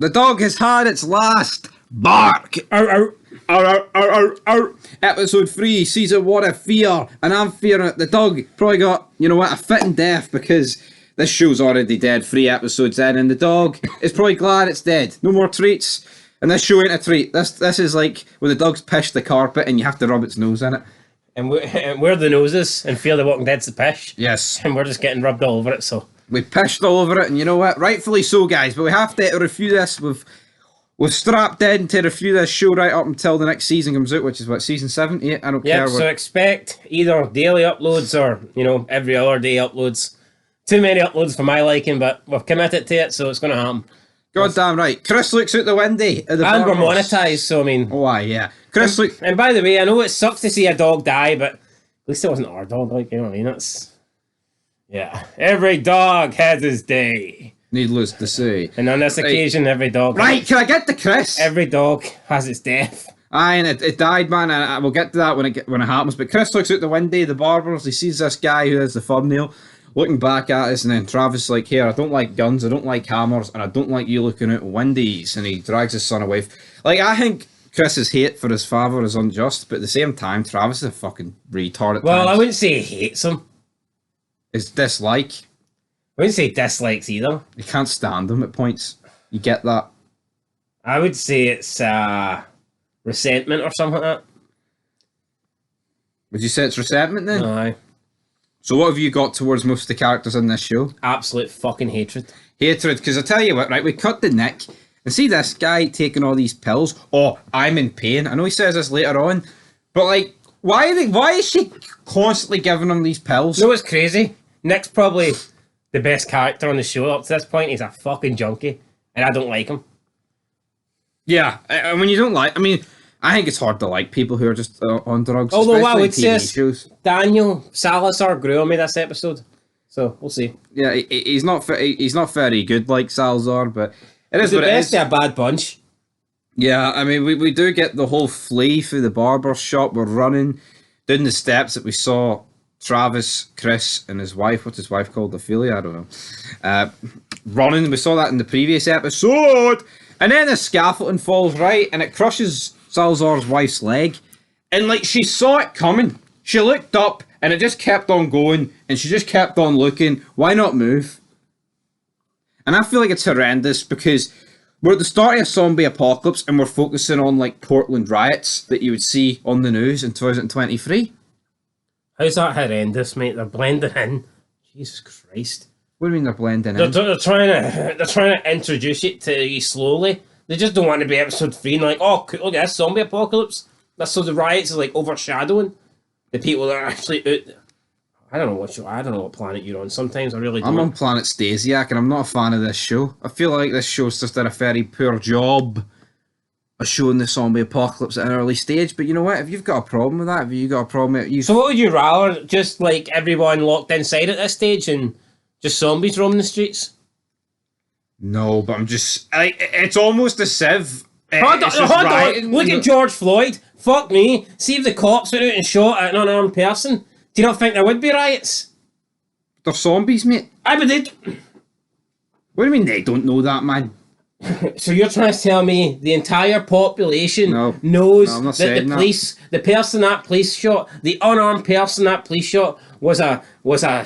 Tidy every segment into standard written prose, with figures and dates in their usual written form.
The dog has had its last bark. Ow, ow, ow, ow, ow, ow, ow. Episode 3, season 1 of Fear. And I'm fearing it. The dog probably got, you know what, a fitting death because this show's already dead 3 episodes in. And the dog is probably glad it's dead. No more treats. And this show ain't a treat. This is like when the dog's pissed the carpet and you have to rub its nose in it. And we're the noses and Fear the Walking Dead's the pish. Yes. And we're just getting rubbed all over it, so... We pished all over it, and you know what? Rightfully so, guys. But we have to review this. We've strapped in to review this show right up until the next season comes out, which is what, season 7, 8? I don't care. So expect either daily uploads or, you know, every other day uploads. Too many uploads for my liking, but we've committed to it, so it's going to happen. God damn right. Chris looks out the window. And we're monetised, so I mean... Oh, aye, yeah. Chris looks... And by the way, I know it sucks to see a dog die, but at least it wasn't our dog, like, you know what I mean? That's... Yeah, every dog has his day. Needless to say. And on this occasion, every dog... Right, can I get to Chris? Every dog has its death. Aye, and it died, man, and I will get to that when it happens. But Chris looks out the window, the barbers, he sees this guy who has the thumbnail, looking back at us, and then Travis is like, here, I don't like guns, I don't like hammers, and I don't like you looking out windies. And he drags his son away. Like, I think Chris's hate for his father is unjust, but at the same time, Travis is a fucking retard at Well, times. I wouldn't say he hates him. It's dislike. I wouldn't say dislikes either. You can't stand him at points. You get that. I would say it's resentment or something like that. Would you say it's resentment then? Aye. So what have you got towards most of the characters in this show? Absolute fucking hatred. Hatred, because I tell you what, right, we cut the Nick, and see this guy taking all these pills. Oh, I'm in pain. I know he says this later on, but like, why is she constantly giving him these pills? You know what's crazy? Nick's probably the best character on the show up to this point. He's a fucking junkie, and I don't like him. Yeah, I mean, you don't like... I mean, I think it's hard to like people who are just on drugs. Although I would say shows. Daniel Salazar grew on me this episode, so we'll see. Yeah, he's not very good like Salazar, but it is the what best it is. of a bad bunch. Yeah, I mean, we do get the whole flee through the barber shop. We're running down the steps that we saw Travis, Chris, and his wife. What's his wife called? Ophelia? I don't know. Running. We saw that in the previous episode. And then the scaffolding falls right, and it crushes Salazar's wife's leg. And, like, she saw it coming. She looked up, and it just kept on going, and she just kept on looking. Why not move? And I feel like it's horrendous, because we're at the start of a zombie apocalypse, and we're focusing on, like, Portland riots that you would see on the news in 2023. How's that horrendous, mate? They're blending in. Jesus Christ. What do you mean they're blending in? They're trying to introduce it to you slowly. They just don't want to be episode 3 and like, oh, look at this zombie apocalypse. That's so the riots is like overshadowing the people that are actually out. I don't know what planet you're on. Sometimes I really don't. I'm on planet Stasiak, and I'm not a fan of this show. I feel like this show's just done a very poor job of showing the zombie apocalypse at an early stage. But you know what? If you've got a problem with that, if you've got a problem with it, So what would you rather? Just like everyone locked inside at this stage and just zombies roaming the streets? No, but I'm just... it's almost a sieve. Hold on. Look at George Floyd. Fuck me. See if the cops went out and shot at an unarmed person. Do you not think there would be riots? They're zombies, mate. But they... What do you mean they don't know that, man? So you're trying to tell me the entire population knows that the police, the person that police shot, the unarmed person that police shot was a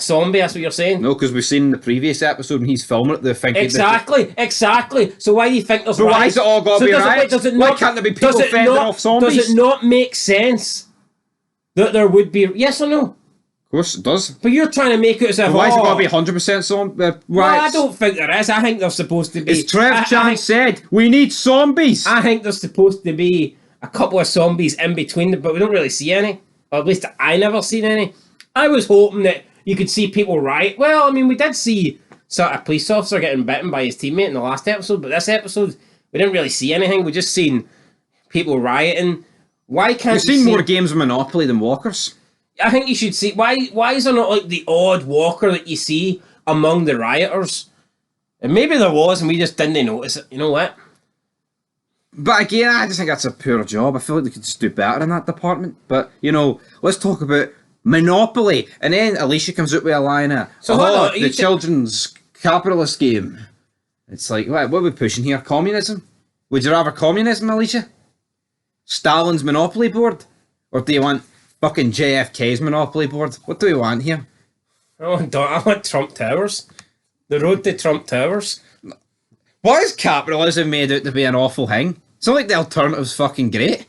zombie? That's what you're saying? No, because we've seen in the previous episode when he's filming it, they're thinking... Exactly. So why do you think there's riots? Why is it all got to be riots? Why can't there be people fending off zombies? Does it not make sense that there would be... Yes or no? Of course it does. But you're trying to make it as if... Why is it got to be 100% zombie riots? Well, I don't think there is. I think they're supposed to be... As Trev Chan said, we need zombies! I think there's supposed to be a couple of zombies in between them, but we don't really see any. Or at least I never seen any. I was hoping that you could see people riot. Well, I mean, we did see a police officer getting bitten by his teammate in the last episode, but this episode, we didn't really see anything. We just seen people rioting. Why can't We've seen more games of Monopoly than walkers. I think you should see... Why is there not, like, the odd walker that you see among the rioters? And maybe there was, and we just didn't notice it. You know what? But again, I just think that's a poor job. I feel like they could just do better in that department. But, you know, let's talk about Monopoly. And then Alicia comes out with a line of, so hold on, the children's capitalist game. It's like, what are we pushing here? Communism? Would you rather communism, Alicia? Stalin's Monopoly board? Or do you want fucking JFK's Monopoly board? What do we want here? I want Trump Towers. The road to Trump Towers. Why is capitalism made out to be an awful thing? It's not like the alternative's fucking great.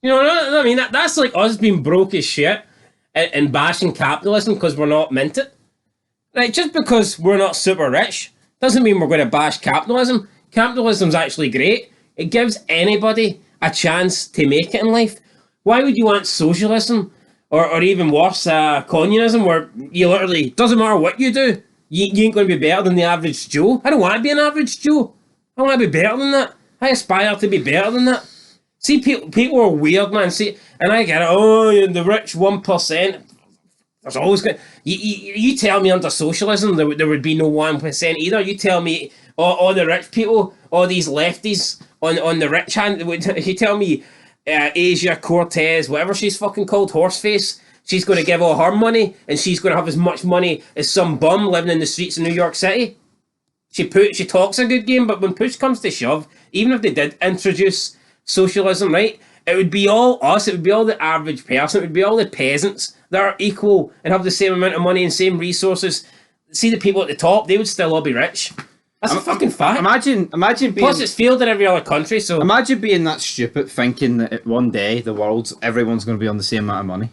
You know, I mean, that's like us being broke as shit and bashing capitalism because we're not minted. Right, just because we're not super rich doesn't mean we're going to bash capitalism. Capitalism's actually great. It gives anybody a chance to make it in life. Why would you want socialism or even worse, communism, where you literally, doesn't matter what you do, you ain't going to be better than the average Joe? I don't want to be an average Joe. I want to be better than that. I aspire to be better than that. See, people are weird, man. See, and I get it. Oh, you're the rich 1%. There's always going. You tell me under socialism there would be no 1% either. You tell me all the rich people, all these lefties on the rich hand. You tell me Asia Cortez, whatever she's fucking called, Horseface. She's going to give all her money, and she's going to have as much money as some bum living in the streets of New York City. She talks a good game, but when push comes to shove, even if they did introduce socialism, right, it would be all us, it would be all the average person, it would be all the peasants that are equal and have the same amount of money and same resources. See the people at the top, they would still all be rich. That's a fucking fact. Imagine being... Plus it's failed in every other country, so... Imagine being that stupid, thinking that one day everyone's going to be on the same amount of money.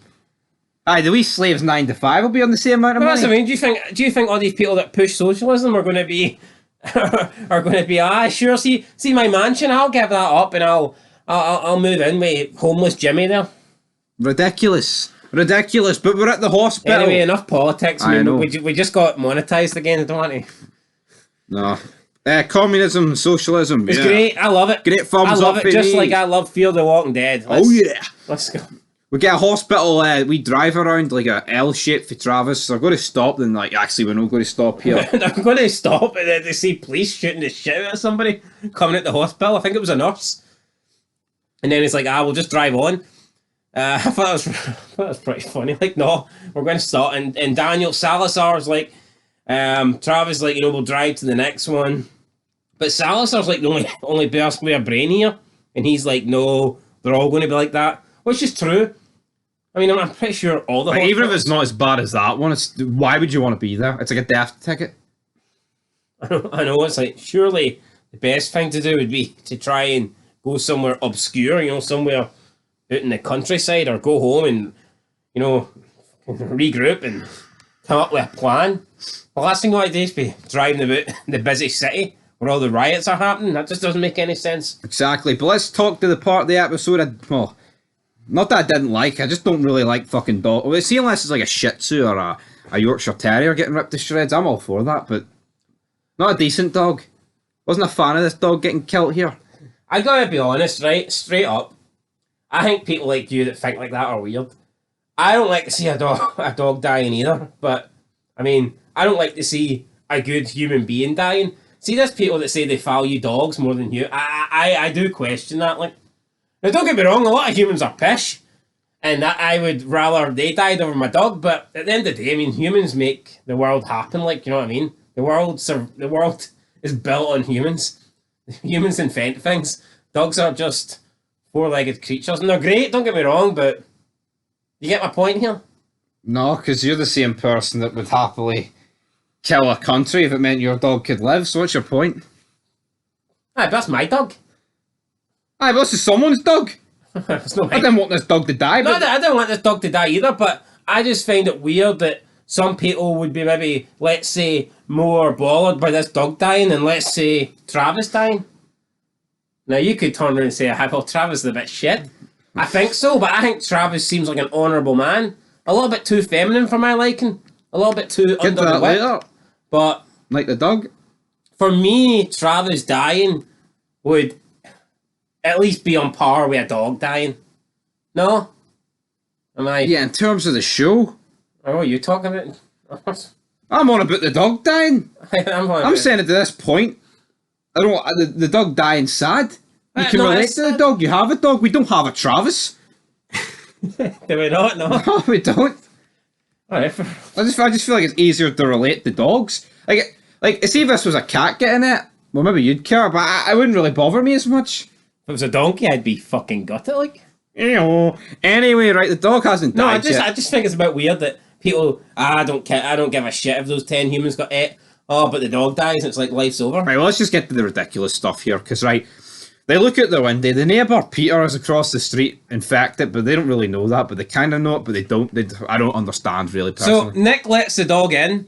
Aye, the wee slaves 9 to 5 will be on the same amount of money. That's what I mean. Do you think all these people that push socialism are going to be... sure, see my mansion, I'll give that up and I'll move in with homeless Jimmy there. Ridiculous, but we're at the hospital. Anyway, enough politics. I know. We just got monetized again, don't we? No. Communism, socialism. It's great. I love it. Great thumbs up. I love up it, just like I love Fear the Walking Dead. Let's go. We get a hospital, we drive around like a L-shape for Travis, so I'm going to stop, then like, actually we're not going to stop here. I'm going to stop and then they see police shooting the shit out of somebody coming at the hospital. I think it was a nurse. And then it's like, we'll just drive on. I thought that was pretty funny. Like, no, we're going to stop. And Daniel Salazar's like, Travis like, we'll drive to the next one. But Salazar's like the only person with a brain here. And he's like, no, they're all going to be like that. Which is true. I mean, I'm pretty sure all the like, even if it's not as bad as that one, why would you want to be there? It's like a death ticket. I know, it's like, surely the best thing to do would be to try and go somewhere obscure, somewhere out in the countryside, or go home and, regroup and come up with a plan. The last thing I want to do is be driving about the busy city where all the riots are happening. That just doesn't make any sense. Exactly, but let's talk to the part of the episode not that I didn't like, I just don't really like fucking dog. Well, see, unless it's like a Shih Tzu or a Yorkshire Terrier getting ripped to shreds, I'm all for that, but not a decent dog. Wasn't a fan of this dog getting killed here. I gotta be honest, right? Straight up. I think people like you that think like that are weird. I don't like to see a dog dying either, but, I mean, I don't like to see a good human being dying. See, there's people that say they value dogs more than you. I do question that, like. Now, don't get me wrong, a lot of humans are pish, and I would rather they died over my dog, but at the end of the day, I mean, humans make the world happen, like, you know what I mean? The world is built on humans. Humans invent things. Dogs are just four-legged creatures, and they're great, don't get me wrong, but you get my point here? No, because you're the same person that would happily kill a country if it meant your dog could live, so what's your point? Aye, but that's my dog. Aye, but this is someone's dog. It's not I didn't want this dog to die. No, I don't want this dog to die either, but I just find it weird that some people would be maybe, let's say, more bothered by this dog dying than, let's say, Travis dying. Now, you could turn around and say, well, Travis is a bit shit. I think so, but I think Travis seems like an honourable man. A little bit too feminine for my liking. A little bit too Get under to the that whip. later. But like the dog? For me, Travis dying would at least be on par with a dog dying. No? Am I? Yeah, in terms of the show. Oh, what are you talking about? I'm on about the dog dying. I'm saying it to this point. I don't. The dog dying sad. You can relate to the dog. You have a dog. We don't have a Travis. Do we not? No. No, we don't. Right. I just feel like it's easier to relate to dogs. Like, see if this was a cat getting it, Well, maybe you'd care, but it wouldn't really bother me as much. If it was a donkey, I'd be fucking gutted, like. Anyway, right, the dog hasn't No, died yet. I just think it's a bit weird that people, I don't give a shit if those 10 humans got ate. Oh, but the dog dies and it's like life's over. Right, well, let's just get to the ridiculous stuff here, because, right, they look out the window, the neighbour, Peter, is across the street infected, but they don't really know that, but they kind of know it, but they don't. I don't understand, really, personally. So, Nick lets the dog in,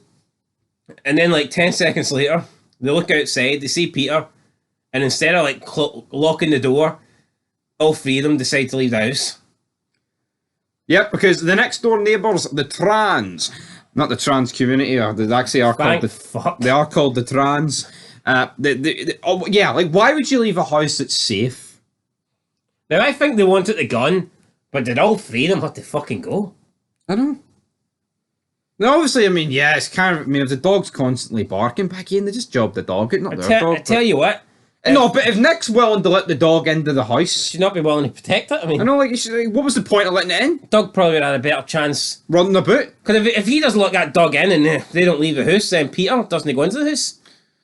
and then, like, 10 seconds later, they look outside, they see Peter, and instead of, like, locking the door, all three of them decide to leave the house. Yep, because the next door neighbours, the trans, not the trans community, or they actually are called they are called the trans. Like, why would you leave a house that's safe? Now, I think they wanted the gun, but did all three of them have to fucking go? I don't know. No, obviously, I mean, yeah, it's kind of, I mean, if the dog's constantly barking back in, they just job the dog, not their dog. I tell you what. No, but if Nick's willing to let the dog into the house... Should not be willing to protect it, I mean... I know, like, what was the point of letting it in? Dog probably would have had a better chance... running about? Because if he doesn't let that dog in and they don't leave the house, then Peter doesn't go into the house.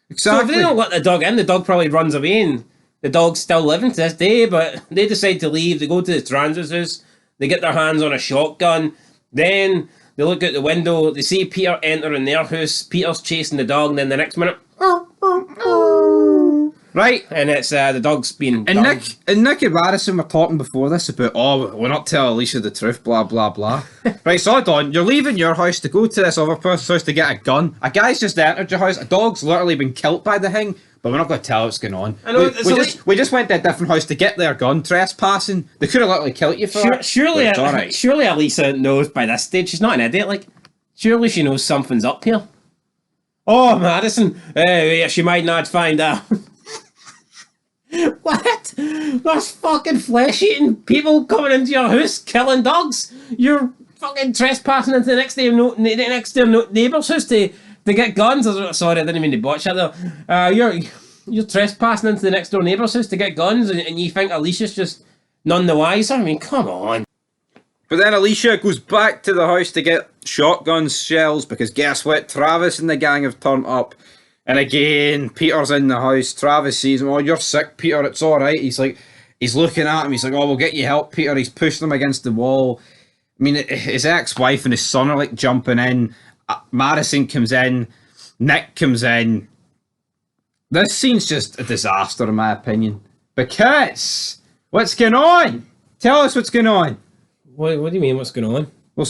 Exactly. So if they don't let the dog in, the dog probably runs away and the dog's still living to this day, but they decide to leave, they go to the trans's house, they get their hands on a shotgun, then they look out the window, they see Peter entering their house, Peter's chasing the dog, and then the next minute... Right. And it's the dog's being... And Nick and Madison were talking before this about, we're not telling Alicia the truth, blah, blah, blah. Right, so hold on. You're leaving your house to go to this other person's house to get a gun. A guy's just entered your house. A dog's literally been killed by the thing, but we're not going to tell what's going on. I know, we just went to a different house to get their gun, trespassing. They could have literally killed you for that. Surely, right. Surely Alicia knows by this stage. She's not an idiot. Like, surely she knows something's up here. Oh, Madison. Yeah, she might not find out. What? There's fucking flesh-eating people coming into your house, killing dogs. You're fucking trespassing into the next door neighbour's house to get guns. Sorry, I didn't mean to botch that though. You're trespassing into the next door neighbour's house to get guns, and you think Alicia's just none the wiser? I mean, come on. But then Alicia goes back to the house to get shotgun shells, because guess what? Travis and the gang have turned up. And again, Peter's in the house. Travis sees him. Oh, you're sick, Peter. It's all right. He's looking at him. He's like, oh, we'll get you help, Peter. He's pushing him against the wall. I mean, his ex-wife and his son are like jumping in. Madison comes in. Nick comes in. This scene's just a disaster, in my opinion. Because what's going on? Tell us what's going on. What do you mean? What's going on? Well,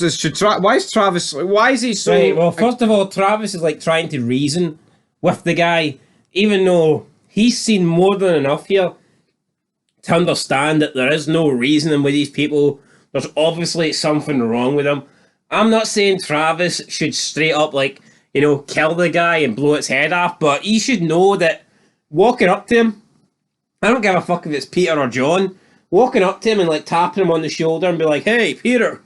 why is Travis? Why is he so? Right, well, first of all, Travis is like trying to reason with the guy, even though he's seen more than enough here to understand that there is no reasoning with these people. There's obviously something wrong with them. I'm not saying Travis should straight up, like, kill the guy and blow its head off, but he should know that walking up to him, I don't give a fuck if it's Peter or John, walking up to him and like tapping him on the shoulder and be like, hey, Peter,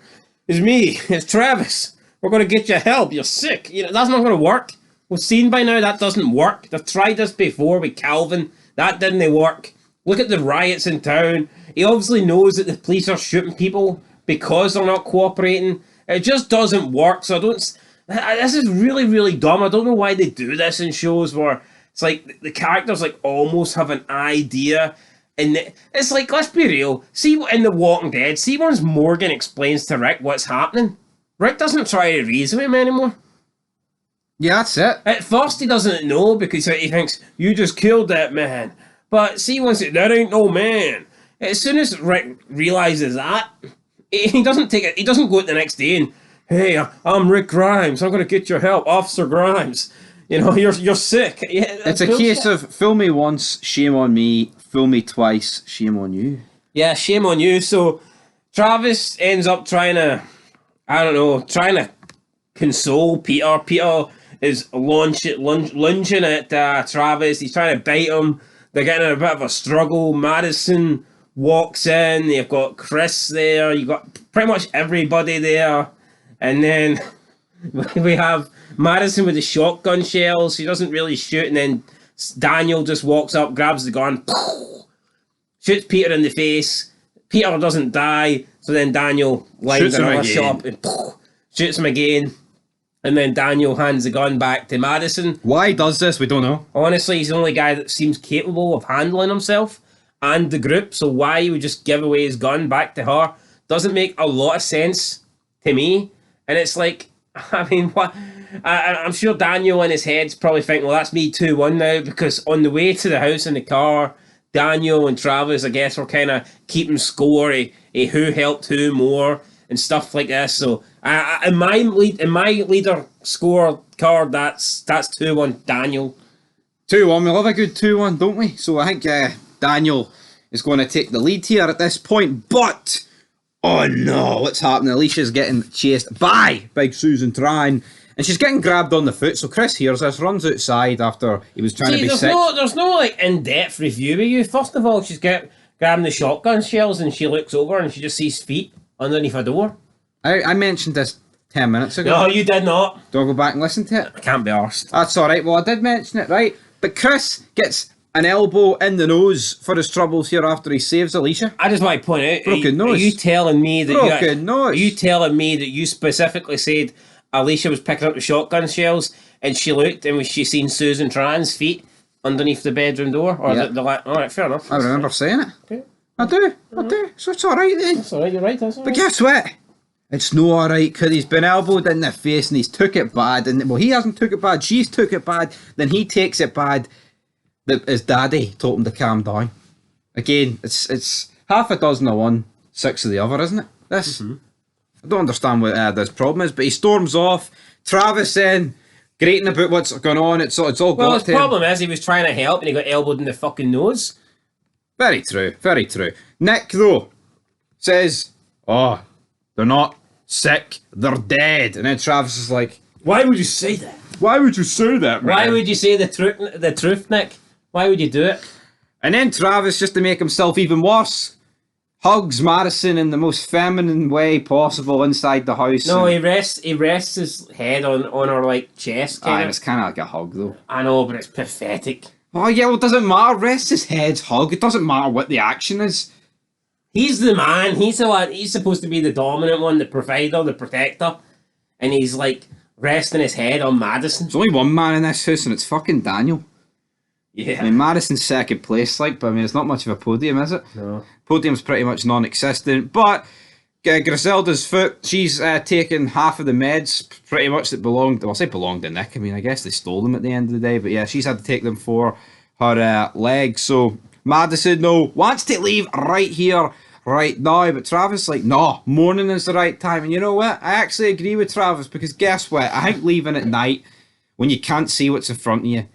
it's me, it's Travis. We're going to get you help. You're sick. That's not going to work. We've seen by now that doesn't work. They've tried this before with Calvin. That didn't work. Look at the riots in town. He obviously knows that the police are shooting people because they're not cooperating. It just doesn't work. So this is really, really dumb. I don't know why they do this in shows where it's like the characters like almost have an idea. And it's like, let's be real. See in The Walking Dead, see once Morgan explains to Rick what's happening. Rick doesn't try to reason with him anymore. Yeah, that's it. At first he doesn't know because he thinks, you just killed that man. But see, once that ain't no man. As soon as Rick realises that, he doesn't take it. He doesn't go out the next day and, hey, I'm Rick Grimes. I'm going to get your help, Officer Grimes. You're sick. Yeah, it's a case of fool me once, shame on me. Fool me twice, shame on you. Yeah, shame on you. So Travis ends up trying to console Peter. Peter is lunging at Travis. He's trying to bite him. They're getting in a bit of a struggle. Madison walks in. You've got Chris there. You've got pretty much everybody there. And then we have Madison with the shotgun shells. He doesn't really shoot. And then Daniel just walks up, grabs the gun, shoots Peter in the face. Peter doesn't die. So then Daniel lines another shot and shoots him again. And then Daniel hands the gun back to Madison. Why does this? We don't know. Honestly, he's the only guy that seems capable of handling himself and the group, so why he would just give away his gun back to her doesn't make a lot of sense to me. And it's like, I mean, what? I'm sure Daniel in his head's probably thinking, well, that's me 2-1 now, because on the way to the house in the car, Daniel and Travis, I guess, were kind of keeping score of who helped who more and stuff like this. So in my leader score card, that's 2-1 Daniel. 2-1. We love a good 2-1, don't we? So I think Daniel is going to take the lead here at this point. But, oh no, what's happening? Alicia's getting chased by Big Susan Trine. And she's getting grabbed on the foot. So Chris hears this, runs outside after he was trying to be sick. There's no like in-depth review of you. First of all, she's grabbing the shotgun shells and she looks over and she just sees feet underneath a door. I mentioned this 10 minutes ago. No, you did not. Do I go back and listen to it? I can't be arsed. That's alright. Well, I did mention it, right? But Chris gets an elbow in the nose for his troubles here after he saves Alicia. I just want to point out, Broken nose. Are you telling me that nose. Are you telling me that you specifically said Alicia was picking up the shotgun shells and she looked and she seen Susan Trine's feet underneath the bedroom door? Or yep. Alright, fair enough. I remember saying it. Okay. I do. So it's alright then. That's alright, you're right. That's all But right. guess what? It's no alright because he's been elbowed in the face and he's took it bad. And well, he hasn't took it bad. She's took it bad. Then he takes it bad. His daddy told him to calm down. Again, it's half a dozen of one, 6 of the other, isn't it? This. Mm-hmm. I don't understand what this problem is, but he storms off. Travis then grating about what's going on. It's all well, got his to him. problem is he was trying to help and he got elbowed in the fucking nose. Very true. Very true. Nick though says, "Oh, they're not sick. They're dead." And then Travis is like, "Why would you say that? Why would you say that, man? Why would you say the truth, Nick? Why would you do it?" And then Travis, just to make himself even worse, hugs Madison in the most feminine way possible inside the house. No, he rests his head on her like chest. It's kind of like a hug though. I know, but it's pathetic. Oh yeah, well it doesn't matter. Rest his head's hug. It doesn't matter what the action is. He's the man. He's the one. He's supposed to be the dominant one, the provider, the protector, and he's like resting his head on Madison. There's only one man in this house, and it's fucking Daniel. Yeah. I mean, Madison's second place, but I mean, it's not much of a podium, is it? No. Podium's pretty much non-existent, but Griselda's foot, she's taken half of the meds, pretty much, that belonged, well, I say belonged to Nick. I mean, I guess they stole them at the end of the day, but yeah, she's had to take them for her leg. So Madison, wants to leave right here, right now, but Travis like, no, morning is the right time. And you know what? I actually agree with Travis, because guess what? I think leaving at night, when you can't see what's in front of you,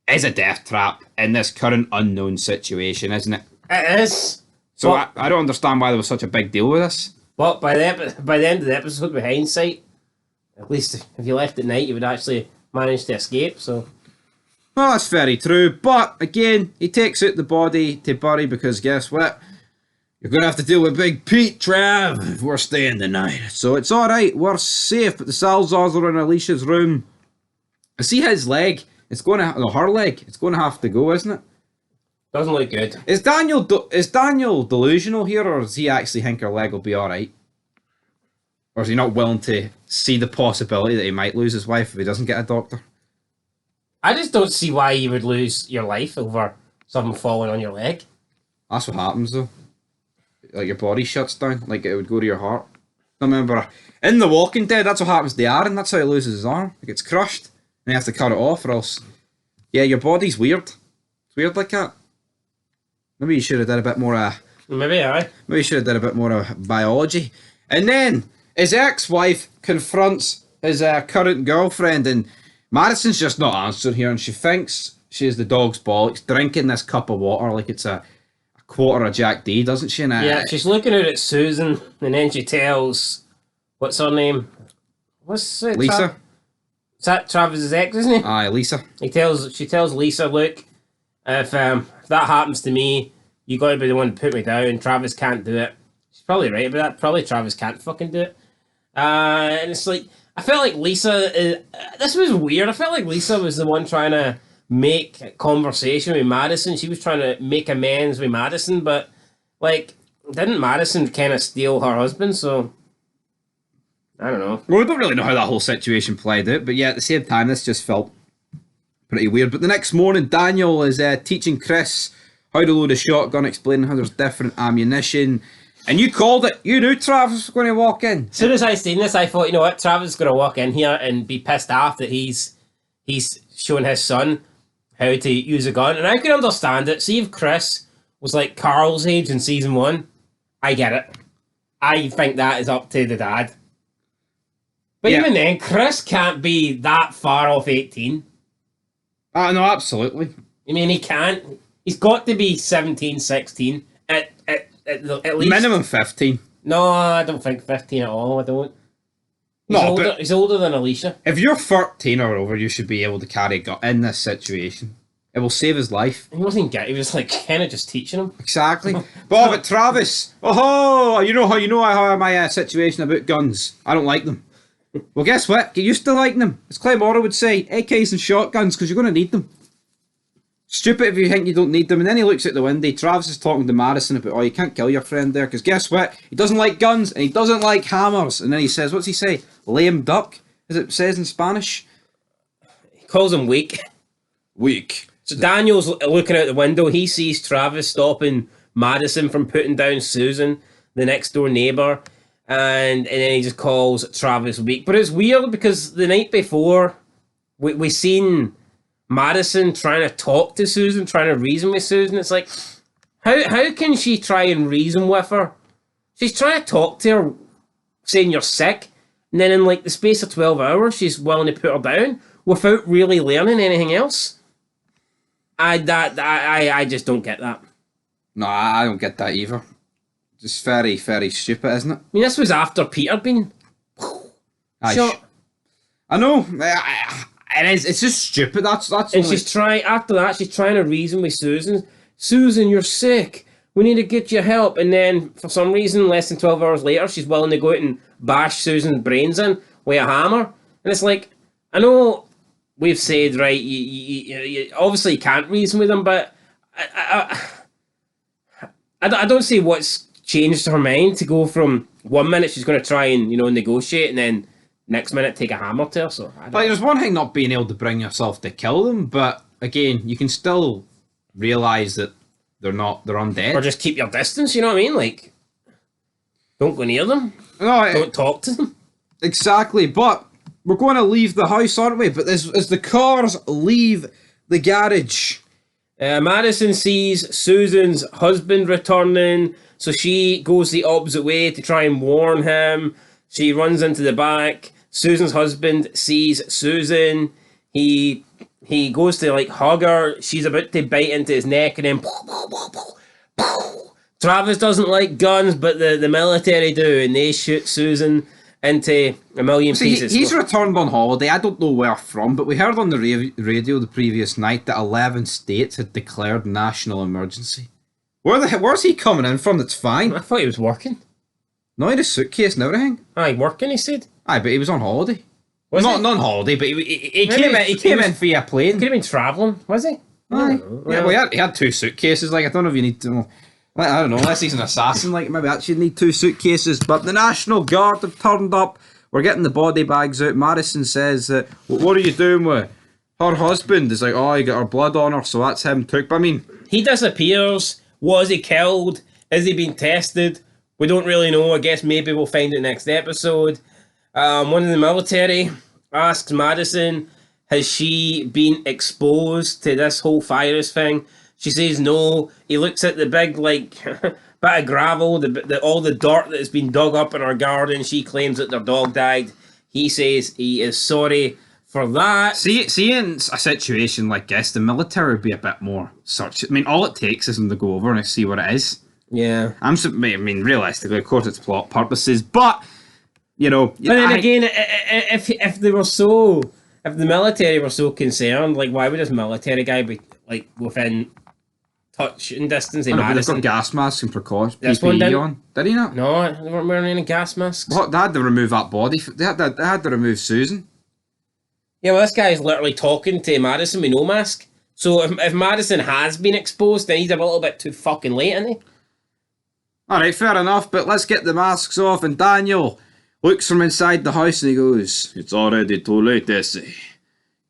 is a death trap in this current unknown situation, isn't it? It is. So I don't understand why there was such a big deal with this. But by the end of the episode, with hindsight, at least if you left at night, you would actually manage to escape. So, well, that's very true. But again, he takes out the body to bury, because guess what? You're going to have to deal with Big Pete, Trav, if we're staying the night. So it's alright, we're safe. But the Salazars are in Alicia's room. I see his leg. It's going to, her leg. It's going to have to go, isn't it? Doesn't look good. Is Daniel delusional here, or does he actually think her leg will be alright? Or is he not willing to see the possibility that he might lose his wife if he doesn't get a doctor? I just don't see why you would lose your life over something falling on your leg. That's what happens though. Like your body shuts down, like it would go to your heart. I remember in The Walking Dead, that's what happens to Aaron. That's how he loses his arm. It gets crushed, and you have to cut it off, or else, yeah, your body's weird. It's weird like that. Maybe you should have done a bit more. Maybe you should have done a bit more biology. And then his ex-wife confronts his current girlfriend, and Madison's just not answering here, and she thinks she's the dog's bollocks, drinking this cup of water like it's a quarter of Jack D, doesn't she? Yeah, she's looking out at Susan, and then she tells, what's her name? What's it? Lisa. Is that Travis's ex, isn't it? Aye, Lisa. She tells Lisa, look, if that happens to me, you got to be the one to put me down. Travis can't do it. She's probably right about that. Probably Travis can't fucking do it. And it's like, I felt like Lisa, this was weird. I felt like Lisa was the one trying to make conversation with Madison. She was trying to make amends with Madison, but like, didn't Madison kind of steal her husband? So I don't know. Well, we don't really know how that whole situation played out, but yeah, at the same time, this just felt pretty weird. But the next morning, Daniel is teaching Chris how to load a shotgun, explaining how there's different ammunition. And you called it. You knew Travis was going to walk in. As soon as I seen this, I thought, you know what, Travis is going to walk in here and be pissed off that he's showing his son how to use a gun. And I could understand it. See if Chris was like Carl's age in season 1. I get it. I think that is up to the dad. But even then, Chris can't be that far off 18. No, absolutely. I mean, he can't. He's got to be 17, 16 at least. Minimum 15. No, I don't think 15 at all. I don't. He's older than Alicia. If you're 13 or over, you should be able to carry a gun in this situation. It will save his life. He wasn't getting. He was like kind of just teaching him. Exactly. But Travis, you know how my situation about guns. I don't like them. Well, guess what? Get used to liking them. As Claymora would say, AKs and shotguns, because you're going to need them. Stupid if you think you don't need them. And then he looks out the window. Travis is talking to Madison about, you can't kill your friend there, because guess what? He doesn't like guns, and he doesn't like hammers. And then he says, what's he say? Lame duck, as it says in Spanish. He calls him weak. Weak. So Daniel's looking out the window. He sees Travis stopping Madison from putting down Susan, the next door neighbour. And then he just calls Travis weak. But it's weird because the night before, we seen Madison trying to talk to Susan, trying to reason with Susan. It's like, how can she try and reason with her? She's trying to talk to her, saying you're sick. And then in like the space of 12 hours, she's willing to put her down without really learning anything else. I just don't get that. No, I don't get that either. Just very, very stupid, isn't it? I mean, this was after Peter being shot. I know. It is. It's just stupid. That's. And she's trying. After that, she's trying to reason with Susan. Susan, you're sick. We need to get you help. And then, for some reason, less than 12 hours later, she's willing to go out and bash Susan's brains in with a hammer. And it's like, I know we've said, right, you obviously can't reason with them, but I don't see what's changed her mind to go from 1 minute she's going to try and, negotiate, and then next minute take a hammer to her. So there's one thing not being able to bring yourself to kill them, but again, you can still realise that they're undead. Or just keep your distance, you know what I mean? Like, don't go near them. No, don't talk to them. Exactly, but we're going to leave the house, aren't we? But as the cars leave the garage, Madison sees Susan's husband returning, so she goes the opposite way to try and warn him. She runs into the back. Susan's husband sees Susan. He goes to like hug her. She's about to bite into his neck, and then Travis doesn't like guns, but the military do, and they shoot Susan into a million pieces. He's returned on holiday. I don't know where from, but we heard on the radio the previous night that 11 states had declared national emergency. Where's he coming in from? That's fine. I thought he was working. No, he had a suitcase and everything. Aye, working, he said. Aye, but he was on holiday. Not on holiday, but he came in via plane. He could have been travelling, was he? Aye. Well, he had 2 suitcases. Like, I don't know if you need to... I don't know, unless he's an assassin, like, maybe actually need 2 suitcases. But the National Guard have turned up. We're getting the body bags out. Madison says, what are you doing with her husband? Is like, he got her blood on her, so that's him took. But I mean... He disappears. Was he killed? Is he being tested? We don't really know. I guess maybe we'll find it next episode. One of the military asks Madison, has she been exposed to this whole virus thing? She says no. He looks at the big, like, bit of gravel, all the dirt that has been dug up in her garden. She claims that their dog died. He says he is sorry for that. See, in a situation like this, the military would be a bit more search. I mean, all it takes is them to go over and see what it is. Yeah. I mean, realistically, of course, it's plot purposes, but, But then again, if they were so... If the military were so concerned, like, why would this military guy be, like, within... touch and distance in Madison? They've got gas masks and precautions. This one didn't. On. Did he not? No, they weren't wearing any gas masks. What? They had to remove that body. They had to remove Susan. Yeah, well, this guy's literally talking to Madison with no mask. So if Madison has been exposed, then he's a little bit too fucking late, isn't he? Alright, fair enough, but let's get the masks off. And Daniel looks from inside the house and he goes, "It's already too late, Essie.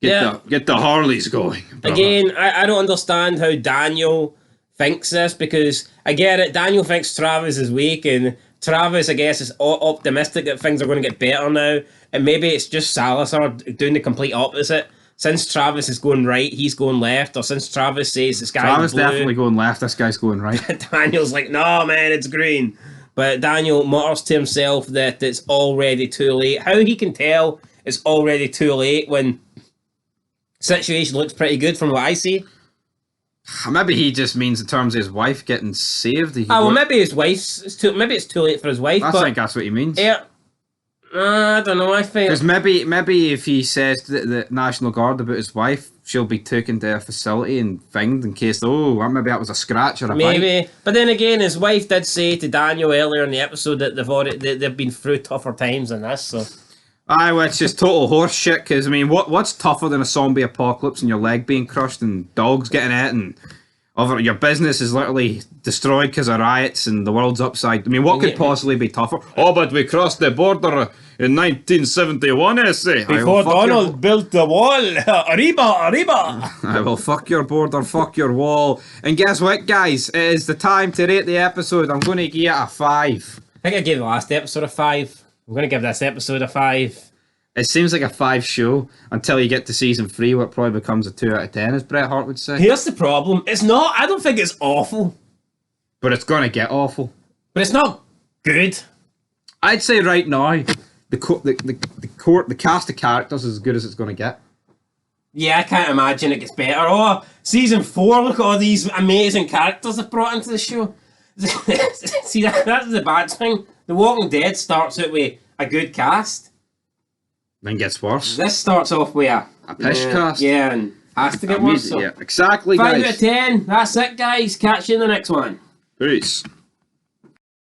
Get the Harleys going." Brother. Again, I don't understand how Daniel thinks this, because I get it. Daniel thinks Travis is weak, and Travis, I guess, is optimistic that things are going to get better now. And maybe it's just Salazar doing the complete opposite. Since Travis is going right, he's going left. Or since Travis says this guy Travis blue, definitely going left, this guy's going right. Daniel's like, no, man, it's green. But Daniel mutters to himself that it's already too late. How he can tell it's already too late when the situation looks pretty good from what I see. Maybe he just means in terms of his wife getting saved. Maybe his wife's maybe it's too late for his wife. I think that's what he means. Yeah. I don't know. I think because maybe if he says to the National Guard about his wife, she'll be taken to a facility and thinged in case. Oh, maybe that was a scratch or a bite. But then again, his wife did say to Daniel earlier in the episode that they've been through tougher times than this. So. Aye, well, it's just total horse shit. Because I mean, what's tougher than a zombie apocalypse and your leg being crushed and dogs getting it and your business is literally destroyed because of riots and the world's upside. I mean, what could possibly be tougher? Oh, but we crossed the border in 1971, Essie. Before Donald built the wall. Arriba. I will fuck your border, fuck your wall. And guess what, guys? It is the time to rate the episode. I'm going to give it a 5. I think I gave the last episode a 5. I'm going to give this episode a 5. It seems like a 5 show until you get to season 3, where it probably becomes a 2 out of 10, as Bret Hart would say. Here's the problem. It's not. I don't think it's awful. But it's going to get awful. But it's not good. I'd say right now, the cast of characters is as good as it's going to get. Yeah, I can't imagine it gets better. Oh, season 4, look at all these amazing characters they've brought into the show. See, that's the bad thing. The Walking Dead starts out with a good cast. Then gets worse. This starts off with a pish cast. Yeah, and has to get worse. So. Yeah, exactly, 5 guys. 5 out of 10. That's it, guys. Catch you in the next one. Peace.